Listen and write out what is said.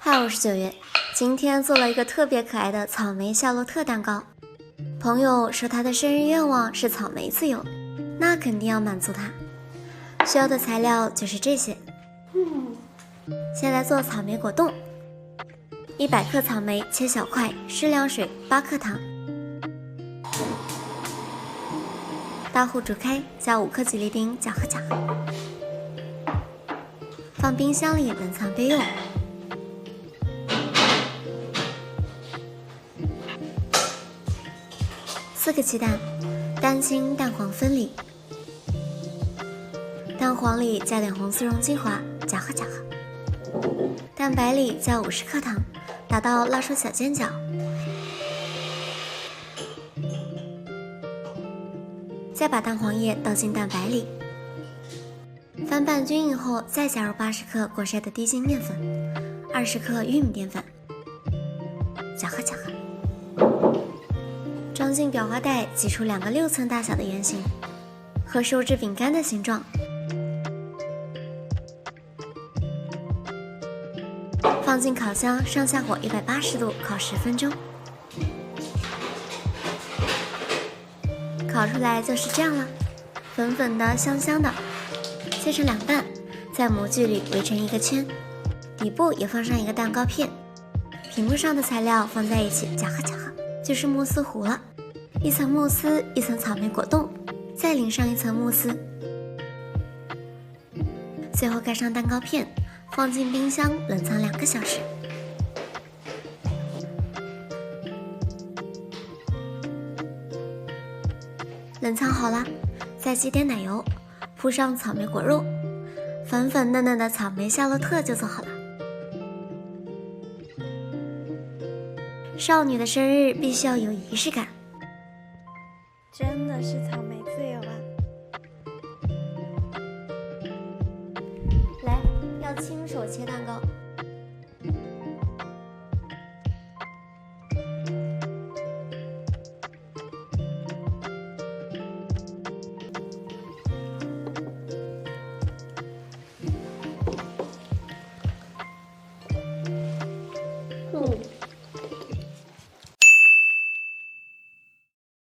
嗨，我是九月，今天做了一个特别可爱的草莓夏洛特蛋糕。朋友说他的生日愿望是草莓自由，那肯定要满足他。需要的材料就是这些。先来做草莓果冻，100克草莓切小块，适量水，8克糖。大壶煮开，加5克吉利丁，搅和搅和。放冰箱里冷藏备用。4个鸡蛋，蛋清蛋黄分离。蛋黄里加点红丝绒精华，搅和搅和。蛋白里加50克糖，打到拉出小尖角。再把蛋黄液倒进蛋白里，翻拌均匀后，再加入80克过筛的低筋面粉，20克玉米淀粉，搅和搅和。装进裱花袋，挤出2个6寸大小的圆形，和手指饼干的形状。放进烤箱，上下火180度烤10分钟。烤出来就是这样了，粉粉的，香香的。切成2半，在模具里围成一个圈，底部也放上一个蛋糕片。屏幕上的材料放在一起，搅和搅和，就是慕斯糊了。一层慕斯，一层草莓果冻，再淋上一层慕斯，最后盖上蛋糕片，放进冰箱冷藏2个小时。冷藏好了，再挤点奶油，铺上草莓果肉，粉粉嫩嫩的草莓夏洛特就做好了。少女的生日必须要有仪式感，真的是草莓自由啊！来，要亲手切蛋糕。